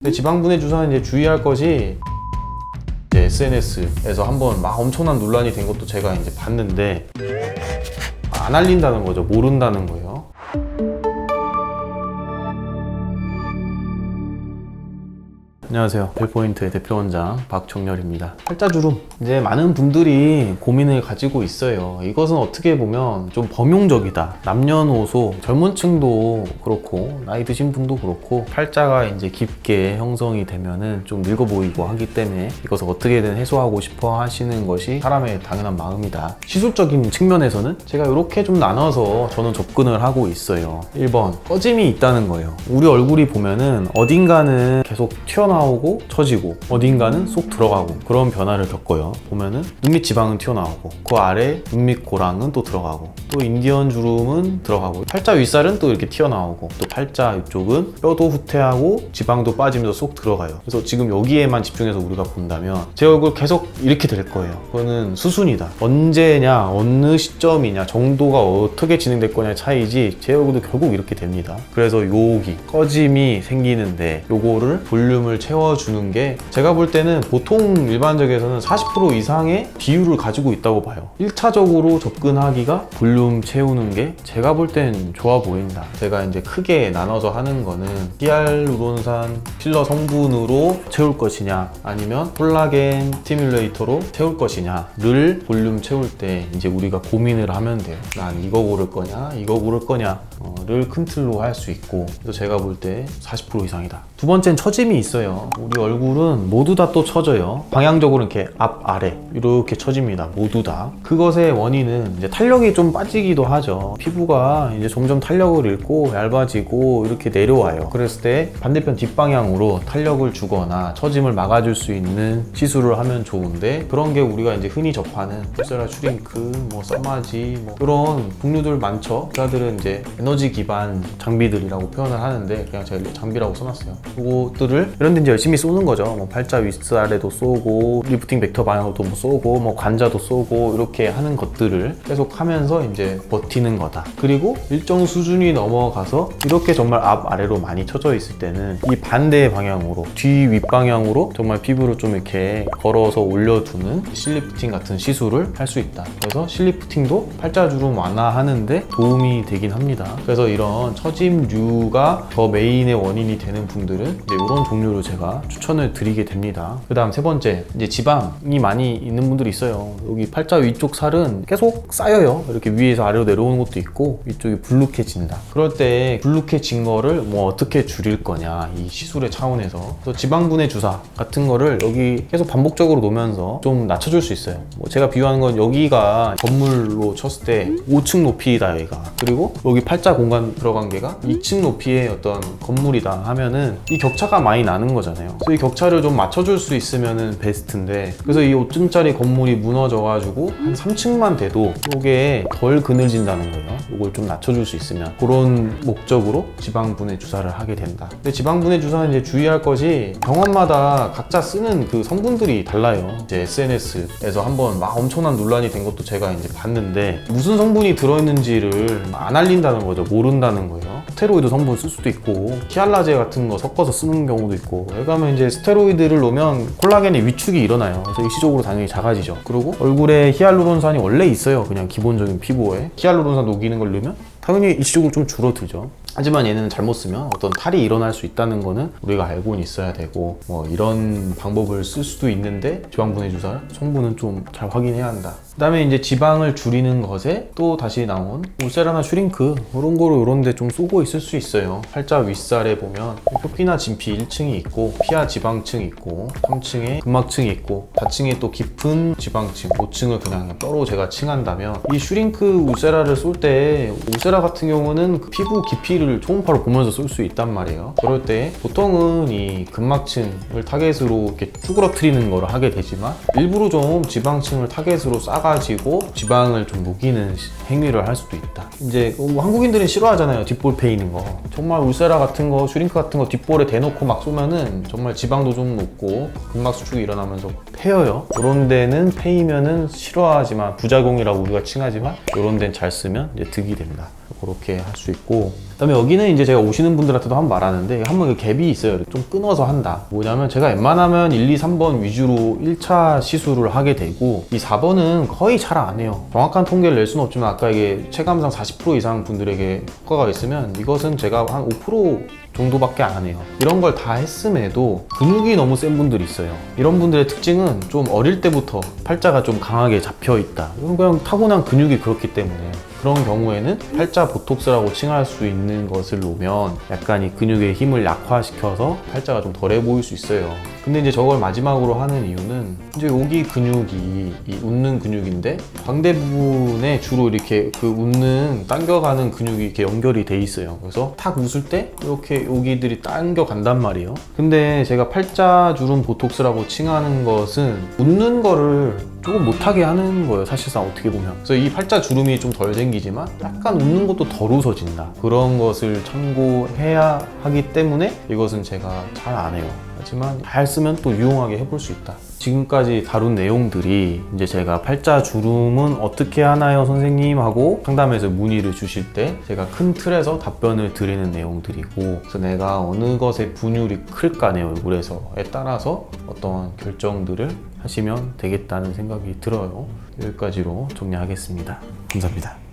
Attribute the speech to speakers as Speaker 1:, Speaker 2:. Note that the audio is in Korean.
Speaker 1: 근데 지방분해 주사는 이제 주의할 것이 이제 SNS에서 한번 막 엄청난 논란이 된 것도 제가 이제 봤는데 안 알린다는 거죠. 모른다는 거예요. 안녕하세요. 벨포인트의 대표원장 박정렬입니다. 팔자주름, 이제 많은 분들이 고민을 가지고 있어요. 이것은 어떻게 보면 좀 범용적이다. 남녀노소, 젊은 층도 그렇고 나이 드신 분도 그렇고 팔자가 이제 깊게 형성이 되면은 좀 늙어 보이고 하기 때문에 이것을 어떻게든 해소하고 싶어 하시는 것이 사람의 당연한 마음이다. 시술적인 측면에서는 제가 이렇게 좀 나눠서 저는 접근을 하고 있어요. 1번, 꺼짐이 있다는 거예요. 우리 얼굴이 보면은 어딘가는 계속 튀어나오고 처지고 어딘가는 쏙 들어가고 그런 변화를 겪어요. 보면은 눈밑 지방은 튀어나오고 그 아래 눈밑 고랑은 또 들어가고 또 인디언 주름은 들어가고 팔자 윗살은 또 이렇게 튀어나오고 또 팔자 이쪽은 뼈도 후퇴하고 지방도 빠지면서 쏙 들어가요. 그래서 지금 여기에만 집중해서 우리가 본다면 제 얼굴 계속 이렇게 될 거예요. 그거는 수순이다. 언제냐 어느 시점이냐 정도가 어떻게 진행될 거냐의 차이지 제 얼굴도 결국 이렇게 됩니다. 그래서 여기 꺼짐이 생기는데 요거를 볼륨을 채워주는 게 제가 볼 때는 보통 일반적에서는 40% 이상의 비율을 가지고 있다고 봐요. 1차적으로 접근하기가 볼륨 채우는 게 제가 볼 땐 좋아 보인다. 제가 이제 크게 나눠서 하는 거는 히알루론산 필러 성분으로 채울 것이냐 아니면 콜라겐 스티뮬레이터로 채울 것이냐를 볼륨 채울 때 이제 우리가 고민을 하면 돼요. 난 이거 고를 거냐 이거 고를 거냐를 큰 틀로 할 수 있고, 그래서 제가 볼 때 40% 이상이다. 두 번째는 처짐이 있어요. 우리 얼굴은 모두 다 또 처져요. 방향적으로 이렇게 앞, 아래 이렇게 처집니다. 모두 다. 그것의 원인은 이제 탄력이 좀 빠지기도 하죠. 피부가 이제 점점 탄력을 잃고 얇아지고 이렇게 내려와요. 그랬을 때 반대편 뒷방향으로 탄력을 주거나 처짐을 막아줄 수 있는 시술을 하면 좋은데, 그런 게 우리가 이제 흔히 접하는 울세라 슈링크, 뭐 써마지, 뭐 그런 종류들 많죠. 그들은 이제 에너지 기반 장비들이라고 표현을 하는데 그냥 제가 장비라고 써놨어요. 그것들을 이런 데 이제 열심히 쏘는 거죠. 뭐 팔자 윗살에도 쏘고 리프팅 벡터 방향으로도 뭐 쏘고 뭐 관자도 쏘고 이렇게 하는 것들을 계속 하면서 이제 버티는 거다. 그리고 일정 수준이 넘어가서 이렇게 정말 앞 아래로 많이 쳐져 있을 때는 이 반대의 방향으로 뒤 윗방향으로 정말 피부를 좀 이렇게 걸어서 올려두는 실리프팅 같은 시술을 할 수 있다. 그래서 실리프팅도 팔자주름 완화하는데 도움이 되긴 합니다. 그래서 이런 처짐류가 더 메인의 원인이 되는 분들은 이제 이런 종류를 제가 추천을 드리게 됩니다. 그 다음 세 번째, 이제 지방이 많이 있는 분들이 있어요. 여기 팔자 위쪽 살은 계속 쌓여요. 이렇게 위에서 아래로 내려오는 것도 있고 위쪽이 불룩해진다. 그럴 때 불룩해진 거를 뭐 어떻게 줄일 거냐, 이 시술의 차원에서. 그래서 지방분해 주사 같은 거를 여기 계속 반복적으로 놓으면서 좀 낮춰줄 수 있어요. 뭐 제가 비유하는 건 여기가 건물로 쳤을 때 5층 높이다 여기가, 그리고 여기 팔자 공간 들어간 게가 2층 높이의 어떤 건물이다 하면은 이 격차가 많이 나는 거잖아요. 그래서 이 격차를 좀 맞춰줄 수 있으면은 베스트인데, 그래서 이 5층짜리 건물이 무너져가지고 한 3층만 돼도 이게 덜 그늘진다는 거예요. 이걸 좀 낮춰줄 수 있으면, 그런 목적으로 지방분해 주사를 하게 된다. 근데 지방분해 주사는 이제 주의할 것이 병원마다 각자 쓰는 그 성분들이 달라요. 이제 SNS에서 한번 막 엄청난 논란이 된 것도 제가 이제 봤는데 무슨 성분이 들어있는지를 안 알린다는 거죠. 모른다는 거예요. 스테로이드 성분 쓸 수도 있고 히알라제 같은 거 섞어서 쓰는 경우도 있고, 왜냐면 이제 스테로이드를 놓으면 콜라겐의 위축이 일어나요. 그래서 일시적으로 당연히 작아지죠. 그리고 얼굴에 히알루론산이 원래 있어요. 그냥 기본적인 피부에 히알루론산 녹이는 걸 넣으면 당연히 일시적으로 좀 줄어들죠. 하지만 얘는 잘못 쓰면 어떤 탈이 일어날 수 있다는 거는 우리가 알고는 있어야 되고, 뭐 이런 방법을 쓸 수도 있는데 지방분해 주사 성분은 좀 잘 확인해야 한다. 그 다음에 이제 지방을 줄이는 것에 또 다시 나온 울세라나 슈링크, 이런 거로 이런 데 좀 쏘고 있을 수 있어요. 팔자 윗살에 보면 표피나 진피 1층이 있고 피하 지방층이 있고 3층에 근막층이 있고 4층에 또 깊은 지방층, 5층을 그냥 뼈로 제가 칭한다면, 이 슈링크 울세라를 쏠 때 울세라 같은 경우는 그 피부 깊이를 초음파로 보면서 쏠 수 있단 말이에요. 그럴 때 보통은 이 근막층을 타겟으로 이렇게 쭈그러뜨리는 걸 하게 되지만, 일부러 좀 지방층을 타겟으로 싸가지고 지방을 좀 녹이는 행위를 할 수도 있다. 이제 뭐 한국인들은 싫어하잖아요. 뒷볼 패이는 거. 정말 울세라 같은 거, 슈링크 같은 거 뒷볼에 대놓고 막 쏘면은 정말 지방도 좀 녹고 근막 수축이 일어나면서 패여요. 이런 데는 패이면은 싫어하지만 부작용이라고 우리가 칭하지만, 이런 데는 잘 쓰면 이제 득이 됩니다. 그렇게 할 수 있고, 그다음에 여기는 이제 제가 오시는 분들한테도 한번 말하는데 한번 갭이 있어요. 좀 끊어서 한다. 뭐냐면 제가 웬만하면 1, 2, 3번 위주로 1차 시술을 하게 되고, 이 4번은 거의 잘 안 해요. 정확한 통계를 낼 수는 없지만 아까 이게 체감상 40% 이상 분들에게 효과가 있으면 이것은 제가 한 5% 정도밖에 안 해요. 이런 걸 다 했음에도 근육이 너무 센 분들이 있어요. 이런 분들의 특징은 좀 어릴 때부터 팔자가 좀 강하게 잡혀 있다. 이건 그냥 타고난 근육이 그렇기 때문에, 그런 경우에는 팔자 보톡스라고 칭할 수 있는 것을 놓으면 약간 이 근육의 힘을 약화시켜서 팔자가 좀 덜해 보일 수 있어요. 근데 이제 저걸 마지막으로 하는 이유는 이제 여기 근육이 이 웃는 근육인데 광대 부분에 주로 이렇게 그 웃는 당겨가는 근육이 이렇게 연결이 돼 있어요. 그래서 탁 웃을 때 이렇게 여기들이 당겨 간단 말이에요. 근데 제가 팔자주름 보톡스라고 칭하는 것은 웃는 거를 조금 못하게 하는 거예요, 사실상 어떻게 보면. 그래서 이 팔자주름이 좀 덜 생기지만 약간 웃는 것도 덜 웃어진다. 그런 것을 참고해야 하기 때문에 이것은 제가 잘 안 해요. 하지만 잘 쓰면 또 유용하게 해볼 수 있다. 지금까지 다룬 내용들이 이제 제가 팔자주름은 어떻게 하나요 선생님 하고 상담에서 문의를 주실 때 제가 큰 틀에서 답변을 드리는 내용들이고, 그래서 내가 어느 것에 분율이 클까 내 얼굴에서에 따라서 어떤 결정들을 하시면 되겠다는 생각이 들어요. 여기까지로 정리하겠습니다. 감사합니다.